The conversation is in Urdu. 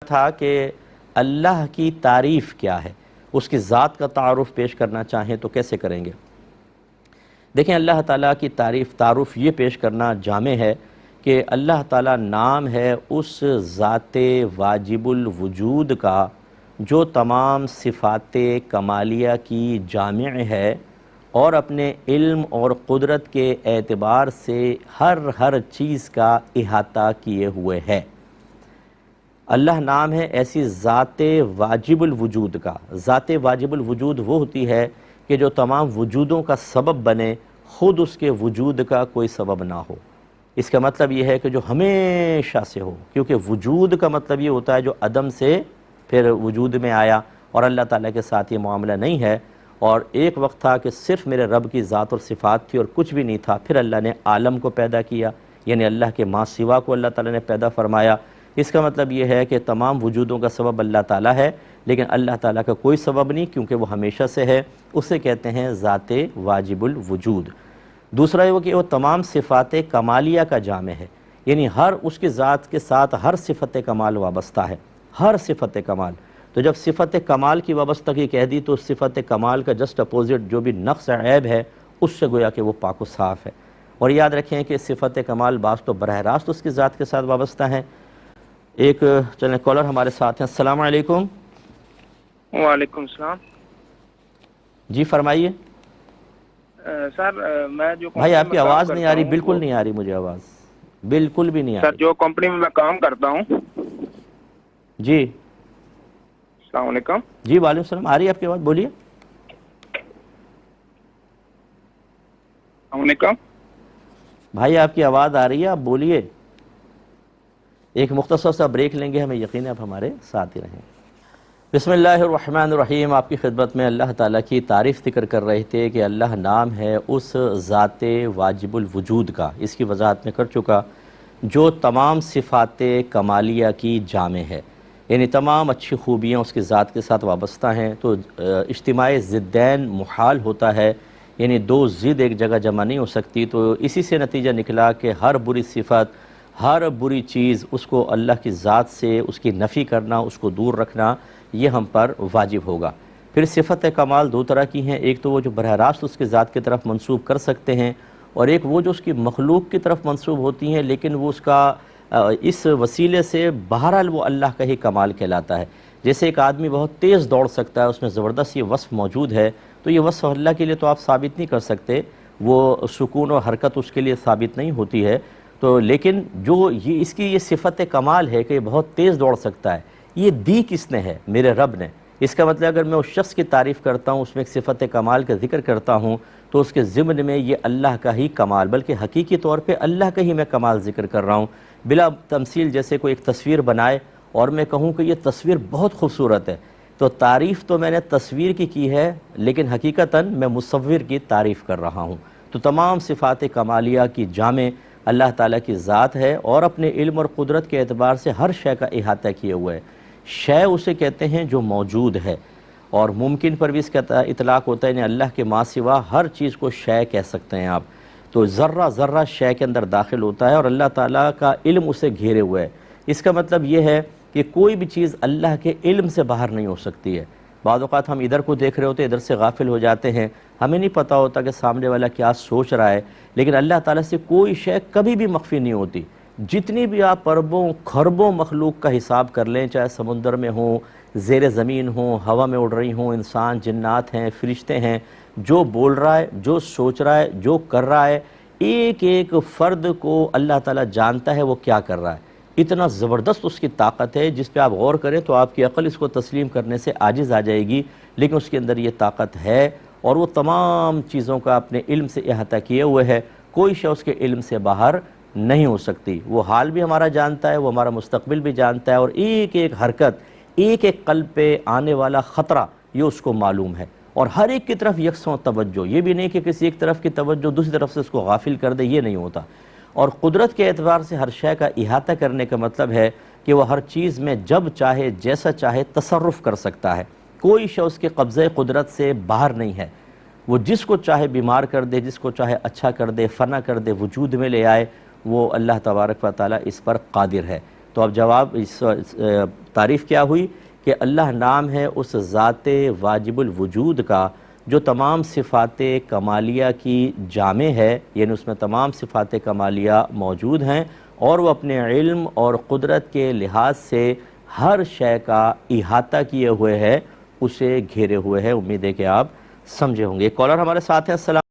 تھا کہ اللہ کی تعریف کیا ہے، اس کی ذات کا تعارف پیش کرنا چاہیں تو کیسے کریں گے؟ دیکھیں، اللہ تعالیٰ کی تعارف یہ پیش کرنا جامع ہے کہ اللہ تعالیٰ نام ہے اس ذات واجب الوجود کا جو تمام صفات کمالیہ کی جامع ہے اور اپنے علم اور قدرت کے اعتبار سے ہر چیز کا احاطہ کیے ہوئے ہے۔ اللہ نام ہے ایسی ذات واجب الوجود کا۔ ذات واجب الوجود وہ ہوتی ہے کہ جو تمام وجودوں کا سبب بنے، خود اس کے وجود کا کوئی سبب نہ ہو۔ اس کا مطلب یہ ہے کہ جو ہمیشہ سے ہو، کیونکہ وجود کا مطلب یہ ہوتا ہے جو عدم سے پھر وجود میں آیا، اور اللہ تعالیٰ کے ساتھ یہ معاملہ نہیں ہے۔ اور ایک وقت تھا کہ صرف میرے رب کی ذات اور صفات تھی اور کچھ بھی نہیں تھا، پھر اللہ نے عالم کو پیدا کیا، یعنی اللہ کے ما سوا کو اللہ تعالیٰ نے پیدا فرمایا۔ اس کا مطلب یہ ہے کہ تمام وجودوں کا سبب اللہ تعالیٰ ہے، لیکن اللہ تعالیٰ کا کوئی سبب نہیں، کیونکہ وہ ہمیشہ سے ہے۔ اسے کہتے ہیں ذات واجب الوجود۔ دوسرا یہ کہ وہ تمام صفات کمالیہ کا جامع ہے، یعنی ہر اس کی ذات کے ساتھ ہر صفت کمال وابستہ ہے، ہر صفت کمال۔ تو جب صفت کمال کی وابستگی کہہ دی تو صفت کمال کا جسٹ اپوزٹ جو بھی نقص عیب ہے اس سے گویا کہ وہ پاک و صاف ہے۔ اور یاد رکھیں کہ صفت کمال بعض تو براہ راست اس کی ذات کے ساتھ وابستہ ہیں۔ ایک چلیں کالر ہمارے ساتھ ہیں۔ السلام علیکم۔ وعلیکم السلام۔ جی فرمائیے۔ سر میں جو بھائی آپ کی آواز نہیں آ رہی، بالکل نہیں آ رہی مجھے آواز، بالکل بھی نہیں آ رہی۔ سر جو کمپنی میں کام کرتا ہوں۔ جی السلام علیکم۔ جی وعلیکم السلام، آ رہی ہے آپ کی آواز، بولیے۔ السلام علیکم بھائی آپ کی آواز آ رہی ہے، آپ بولیے۔ ایک مختصر سا بریک لیں گے، ہمیں یقین ہے آپ ہمارے ساتھ ہی رہیں۔ بسم اللہ الرحمن الرحیم۔ آپ کی خدمت میں اللہ تعالیٰ کی تعریف ذکر کر رہے تھے کہ اللہ نام ہے اس ذات واجب الوجود کا، اس کی وضاحت میں کر چکا، جو تمام صفات کمالیہ کی جامع ہے، یعنی تمام اچھی خوبیاں اس کی ذات کے ساتھ وابستہ ہیں۔ تو اجتماع ضدین محال ہوتا ہے، یعنی دو ضد ایک جگہ جمع نہیں ہو سکتی۔ تو اسی سے نتیجہ نکلا کہ ہر بری صفت، ہر بری چیز، اس کو اللہ کی ذات سے اس کی نفی کرنا، اس کو دور رکھنا، یہ ہم پر واجب ہوگا۔ پھر صفت کمال دو طرح کی ہیں، ایک تو وہ جو براہ راست اس کی ذات کی طرف منسوب کر سکتے ہیں، اور ایک وہ جو اس کی مخلوق کی طرف منسوب ہوتی ہیں، لیکن وہ اس کا اس وسیلے سے بہرحال وہ اللہ کا ہی کمال کہلاتا ہے۔ جیسے ایک آدمی بہت تیز دوڑ سکتا ہے، اس میں زبردست یہ وصف موجود ہے، تو یہ وصف اللہ کے لیے تو آپ ثابت نہیں کر سکتے، وہ سکون اور حرکت اس کے لیے ثابت نہیں ہوتی ہے۔ تو لیکن جو اس کی یہ صفت کمال ہے کہ یہ بہت تیز دوڑ سکتا ہے، یہ دی کس نے ہے؟ میرے رب نے۔ اس کا مطلب اگر میں اس شخص کی تعریف کرتا ہوں، اس میں ایک صفت کمال کا ذکر کرتا ہوں، تو اس کے ضمن میں یہ اللہ کا ہی کمال، بلکہ حقیقی طور پہ اللہ کا ہی میں کمال ذکر کر رہا ہوں۔ بلا تمثیل جیسے کوئی ایک تصویر بنائے اور میں کہوں کہ یہ تصویر بہت خوبصورت ہے، تو تعریف تو میں نے تصویر کی ہے، لیکن حقیقتاً میں مصور کی تعریف کر رہا ہوں۔ تو تمام صفات کمالیہ کی جامع اللہ تعالیٰ کی ذات ہے، اور اپنے علم اور قدرت کے اعتبار سے ہر شے کا احاطہ کیے ہوئے ہے۔ شے اسے کہتے ہیں جو موجود ہے، اور ممکن پر بھی اس کا اطلاق ہوتا ہے، یعنی اللہ کے ما سوا ہر چیز کو شے کہہ سکتے ہیں آپ۔ تو ذرہ ذرہ شے کے اندر داخل ہوتا ہے، اور اللہ تعالیٰ کا علم اسے گھیرے ہوئے ہے۔ اس کا مطلب یہ ہے کہ کوئی بھی چیز اللہ کے علم سے باہر نہیں ہو سکتی ہے۔ بعض اوقات ہم ادھر کو دیکھ رہے ہوتے ہیں، ادھر سے غافل ہو جاتے ہیں، ہمیں نہیں پتہ ہوتا کہ سامنے والا کیا سوچ رہا ہے، لیکن اللہ تعالیٰ سے کوئی شے کبھی بھی مخفی نہیں ہوتی۔ جتنی بھی آپ اربوں کھربوں مخلوق کا حساب کر لیں، چاہے سمندر میں ہوں، زیر زمین ہوں، ہوا میں اڑ رہی ہوں، انسان، جنات ہیں، فرشتے ہیں، جو بول رہا ہے، جو سوچ رہا ہے، جو کر رہا ہے، ایک ایک فرد کو اللہ تعالیٰ جانتا ہے وہ کیا کر رہا ہے۔ اتنا زبردست اس کی طاقت ہے، جس پہ آپ غور کریں تو آپ کی عقل اس کو تسلیم کرنے سے عاجز آ جائے گی، لیکن اس کے اندر یہ طاقت ہے، اور وہ تمام چیزوں کا اپنے علم سے احاطہ کیے ہوئے ہے۔ کوئی شے اس کے علم سے باہر نہیں ہو سکتی۔ وہ حال بھی ہمارا جانتا ہے، وہ ہمارا مستقبل بھی جانتا ہے، اور ایک ایک حرکت، ایک ایک قلب پہ آنے والا خطرہ یہ اس کو معلوم ہے، اور ہر ایک کی طرف یکساں توجہ، یہ بھی نہیں کہ کسی ایک طرف کی توجہ دوسری طرف سے اس کو غافل کر دے، یہ نہیں ہوتا۔ اور قدرت کے اعتبار سے ہر شے کا احاطہ کرنے کا مطلب ہے کہ وہ ہر چیز میں جب چاہے جیسا چاہے تصرف کر سکتا ہے۔ کوئی شے اس کے قبضے قدرت سے باہر نہیں ہے۔ وہ جس کو چاہے بیمار کر دے، جس کو چاہے اچھا کر دے، فنا کر دے، وجود میں لے آئے، وہ اللہ تبارک و تعالیٰ اس پر قادر ہے۔ تو اب جواب اس تعریف کیا ہوئی کہ اللہ نام ہے اس ذات واجب الوجود کا جو تمام صفات کمالیہ کی جامع ہے، یعنی اس میں تمام صفات کمالیہ موجود ہیں، اور وہ اپنے علم اور قدرت کے لحاظ سے ہر شے کا احاطہ کیے ہوئے ہے، اسے گھیرے ہوئے ہے۔ امید ہے کہ آپ سمجھے ہوں گے۔ ایک کالر ہمارے ساتھ ہیں۔ السلام